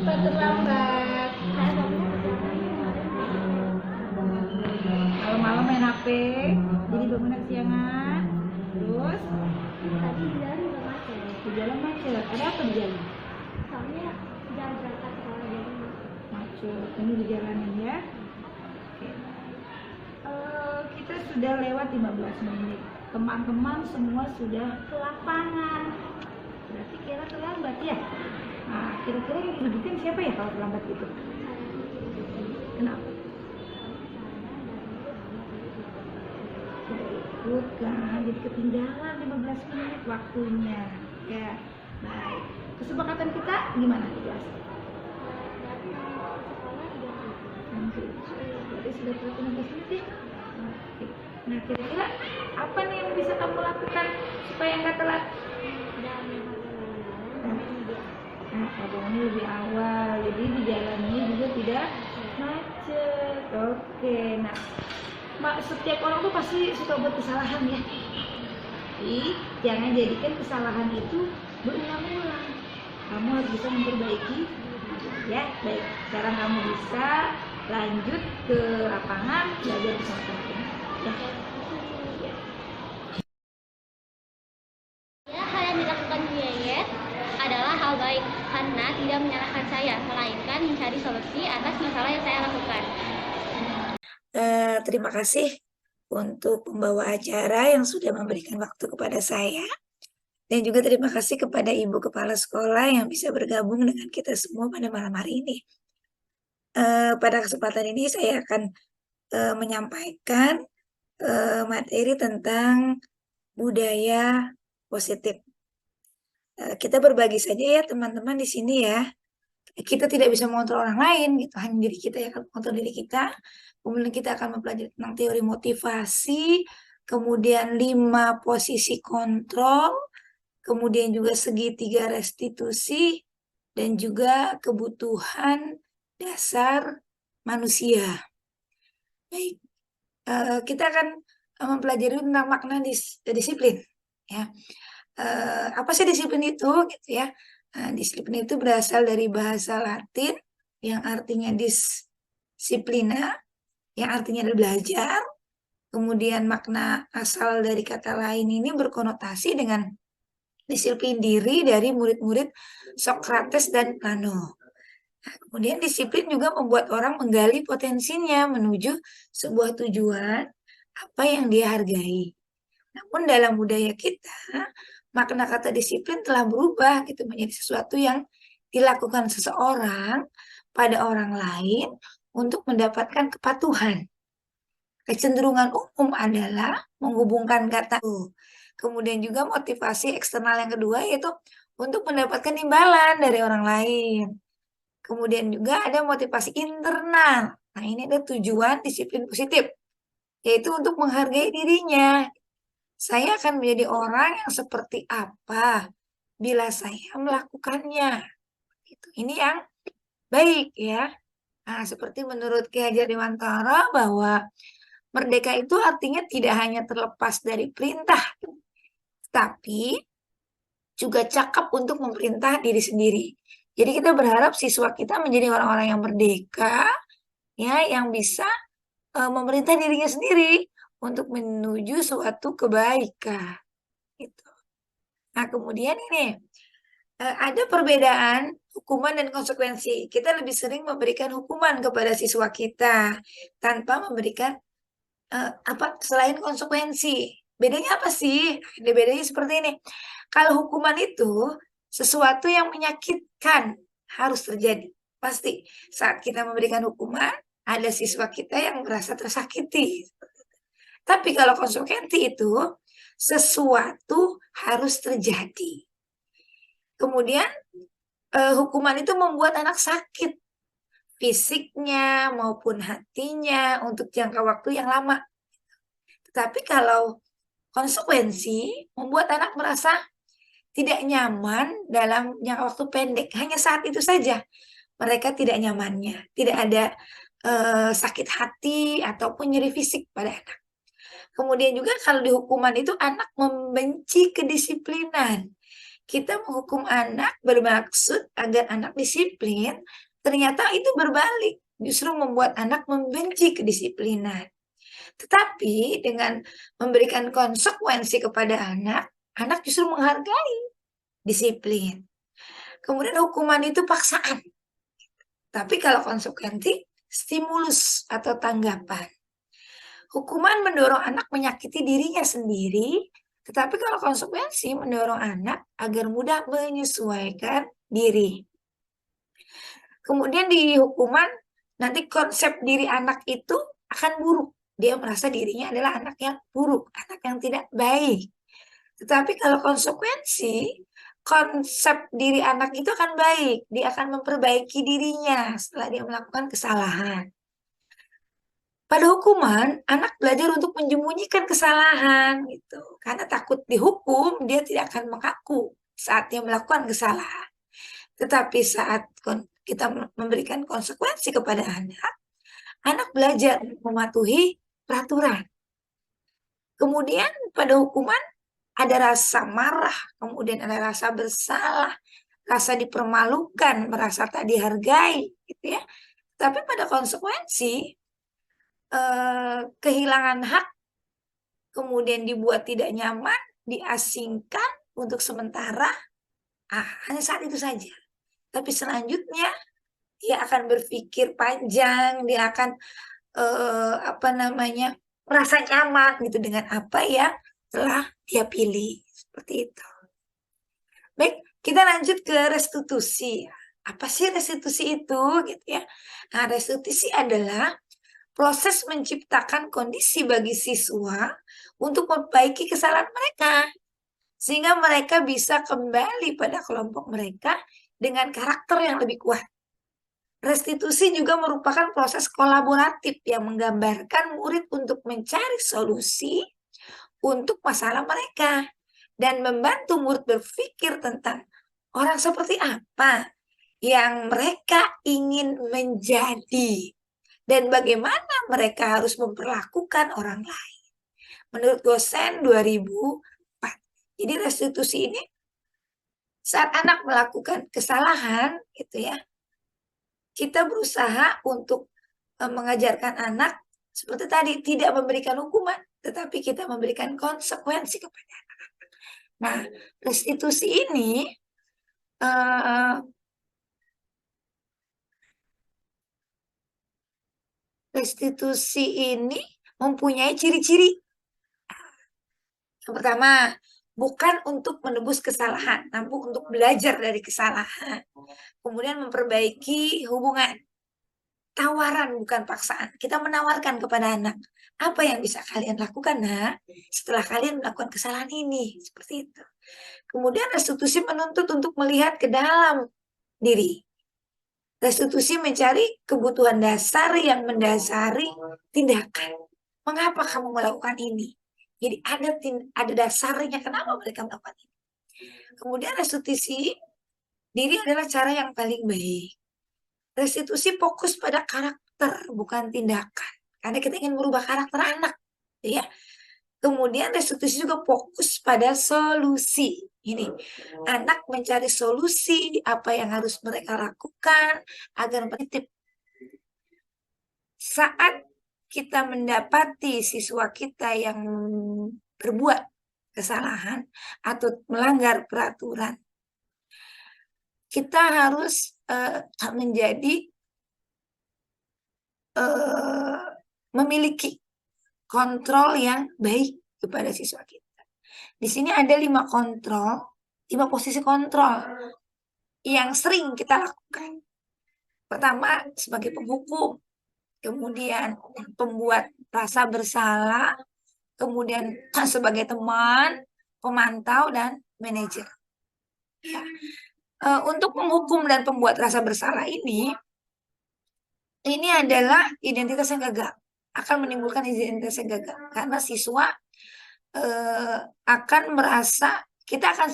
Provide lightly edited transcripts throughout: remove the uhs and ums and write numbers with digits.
terlambat. Malam-malam main HP, jadi bangunnya kesiangan. Terus Tadi di jalan juga macet. di jalan macet. Ada apa di jalan? Soalnya jalan berangkat sekolah jadi Macet. Ini di jalanan ya. Oke. Kita sudah lewat 15 menit. Teman-teman semua sudah ke lapangan. Berarti kira terlambat ya. Nah, kira-kira yang dirugikan siapa ya kalau terlambat itu? Kenapa? Ikut kan, jadi ketinggalan 15 menit waktunya. Ya, baik. Kesepakatan kita gimana? Jelas. Nanti, berarti sudah telat 15 menit ya? Oke. Nah, kira-kira apa nih yang bisa kamu lakukan supaya nggak telat? Nah, bangunnya lebih awal, jadi di jalannya juga tidak macet. Oke, nah, setiap orang tuh pasti suka buat kesalahan ya. Tapi jangan jadikan kesalahan itu berulang-ulang. Kamu harus bisa memperbaiki. Ya, baik. Sekarang kamu bisa lanjut ke lapangan belajar bersama teman-teman. Ya. ya, hal yang dilakukan Yayet adalah hal baik karena tidak menyalahkan saya, melainkan mencari solusi atas masalah yang saya lakukan. Terima kasih untuk pembawa acara yang sudah memberikan waktu kepada saya. Dan juga terima kasih kepada Ibu Kepala Sekolah yang bisa bergabung dengan kita semua pada malam hari ini. Pada kesempatan ini saya akan menyampaikan materi tentang budaya positif. Kita berbagi saja ya teman-teman di sini ya. Kita tidak bisa mengontrol orang lain gitu, hanya diri kita yang akan mengontrol diri kita. Kemudian kita akan mempelajari tentang teori motivasi, kemudian 5 posisi kontrol, kemudian juga segitiga restitusi, dan juga kebutuhan dasar manusia. Baik, kita akan mempelajari tentang makna disiplin. Ya, apa sih disiplin itu? Gitu ya. Nah, disiplin itu berasal dari bahasa Latin yang artinya disciplina, yang artinya adalah belajar. Kemudian makna asal dari kata lain ini berkonotasi dengan disiplin diri dari murid-murid Socrates dan Plano. Nah, kemudian disiplin juga membuat orang menggali potensinya menuju sebuah tujuan apa yang dia hargai. Namun dalam budaya kita, makna kata disiplin telah berubah gitu menjadi sesuatu yang dilakukan seseorang pada orang lain untuk mendapatkan kepatuhan. Kecenderungan umum adalah menghubungkan kata itu. Kemudian juga motivasi eksternal yang kedua yaitu untuk mendapatkan imbalan dari orang lain. Kemudian juga ada motivasi internal. Nah, ini ada tujuan disiplin positif, yaitu untuk menghargai dirinya. Saya akan menjadi orang yang seperti apa bila saya melakukannya. Ini yang baik ya. Nah, seperti menurut Ki Hajar Dewantara bahwa merdeka itu artinya tidak hanya terlepas dari perintah, tapi juga cakap untuk memerintah diri sendiri. Jadi kita berharap siswa kita menjadi orang-orang yang merdeka, ya, yang bisa memerintah dirinya sendiri untuk menuju suatu kebaikan. Gitu. Nah, kemudian ini ada perbedaan hukuman dan konsekuensi. Kita lebih sering memberikan hukuman kepada siswa kita tanpa memberikan apa selain konsekuensi. Bedanya apa sih? Ada bedanya seperti ini. Kalau hukuman itu sesuatu yang menyakitkan harus terjadi. Pasti saat kita memberikan hukuman, ada siswa kita yang merasa tersakiti. Tapi kalau konsekuensi itu sesuatu harus terjadi. Kemudian hukuman itu membuat anak sakit fisiknya maupun hatinya untuk jangka waktu yang lama. Tetapi kalau konsekuensi membuat anak merasa tidak nyaman dalam jangka waktu pendek, hanya saat itu saja mereka tidak nyamannya, tidak ada sakit hati ataupun nyeri fisik pada anak. Kemudian juga kalau di hukuman itu anak membenci kedisiplinan. kita menghukum anak bermaksud agar anak disiplin, ternyata itu berbalik, justru membuat anak membenci kedisiplinan. Tetapi dengan memberikan konsekuensi kepada anak, anak justru menghargai disiplin. Kemudian hukuman itu paksaan. Tapi kalau konsekuensi, stimulus atau tanggapan. Hukuman mendorong anak menyakiti dirinya sendiri, tetapi kalau konsekuensi mendorong anak agar mudah menyesuaikan diri. Kemudian di hukuman, nanti konsep diri anak itu akan buruk. Dia merasa dirinya adalah anak yang buruk, anak yang tidak baik. Tetapi kalau konsekuensi, konsep diri anak itu akan baik. Dia akan memperbaiki dirinya setelah dia melakukan kesalahan. Pada hukuman, anak belajar untuk menyembunyikan kesalahan gitu. Karena takut dihukum, dia tidak akan mengaku saat dia melakukan kesalahan. Tetapi saat kita memberikan konsekuensi kepada anak belajar mematuhi peraturan. Kemudian pada hukuman ada rasa marah, kemudian ada rasa bersalah, rasa dipermalukan, merasa tak dihargai, gitu ya. Tapi pada konsekuensi, kehilangan hak, kemudian dibuat tidak nyaman, diasingkan untuk sementara, hanya saat itu saja. Tapi selanjutnya dia akan berpikir panjang, dia akan merasa nyaman gitu dengan apa yang telah dia pilih, seperti itu. Baik, kita lanjut ke restitusi. Apa sih restitusi itu, gitu ya? Nah, restitusi adalah proses menciptakan kondisi bagi siswa untuk memperbaiki kesalahan mereka, sehingga mereka bisa kembali pada kelompok mereka dengan karakter yang lebih kuat. Restitusi juga merupakan proses kolaboratif yang menggambarkan murid untuk mencari solusi untuk masalah mereka dan membantu murid berpikir tentang orang seperti apa yang mereka ingin menjadi dan bagaimana mereka harus memperlakukan orang lain. Menurut Gosen 2004. Jadi restitusi ini saat anak melakukan kesalahan gitu ya, kita berusaha untuk mengajarkan anak seperti tadi, tidak memberikan hukuman, tetapi kita memberikan konsekuensi kepada anak. Nah, restitusi ini mempunyai ciri-ciri. Yang pertama, bukan untuk menebus kesalahan, namun untuk belajar dari kesalahan. Kemudian memperbaiki hubungan. Tawaran bukan paksaan. Kita menawarkan kepada anak, apa yang bisa kalian lakukan setelah kalian melakukan kesalahan ini, seperti itu. Kemudian restitusi menuntut untuk melihat ke dalam diri. Restitusi mencari kebutuhan dasar yang mendasari tindakan. Mengapa kamu melakukan ini? Jadi ada dasarnya kenapa mereka melakukan ini. Kemudian restitusi diri adalah cara yang paling baik. Restitusi fokus pada karakter, bukan tindakan. Karena kita ingin merubah karakter anak. Ya. Kemudian restitusi juga fokus pada solusi. Ini, anak mencari solusi, apa yang harus mereka lakukan, agar positif. Saat kita mendapati siswa kita yang berbuat kesalahan atau melanggar peraturan, kita harus memiliki kontrol yang baik kepada siswa kita. Di sini ada 5 posisi kontrol yang sering kita lakukan. Pertama, sebagai penghukum, kemudian pembuat rasa bersalah, kemudian sebagai teman, pemantau, dan manajer. Ya. Untuk menghukum dan pembuat rasa bersalah ini adalah identitas yang gagal, akan menimbulkan identitas yang gagal karena siswa akan merasa kita akan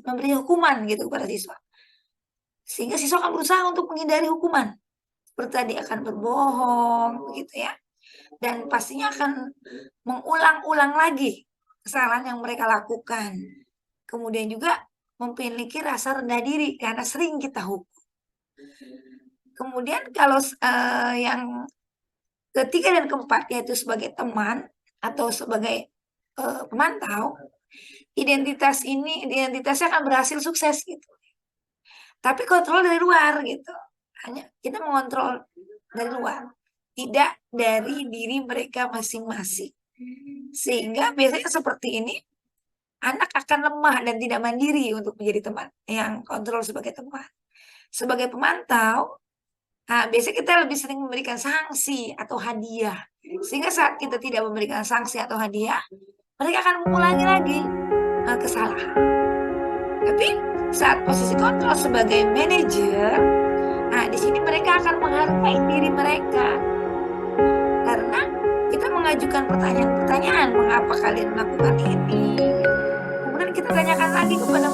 memberi hukuman gitu kepada siswa, sehingga siswa akan berusaha untuk menghindari hukuman, seperti tadi akan berbohong begitu ya, dan pastinya akan mengulang-ulang lagi kesalahan yang mereka lakukan. Kemudian juga memiliki rasa rendah diri karena sering kita hukum. Kemudian kalau yang ketiga dan keempat yaitu sebagai teman atau sebagai pemantau, identitasnya akan berhasil sukses gitu. Tapi kontrol dari luar gitu. Hanya kita mengontrol dari luar, tidak dari diri mereka masing-masing. Sehingga biasanya seperti ini, anak akan lemah dan tidak mandiri untuk menjadi teman, yang kontrol sebagai teman. Sebagai pemantau, biasanya kita lebih sering memberikan sanksi atau hadiah. Sehingga saat kita tidak memberikan sanksi atau hadiah, mereka akan mengulangi lagi kesalahan. Tapi saat posisi kontrol sebagai manajer, di sini mereka akan menghargai diri mereka. Karena kita mengajukan pertanyaan-pertanyaan, mengapa kalian melakukan ini? Kemudian kita tanyakan lagi kepada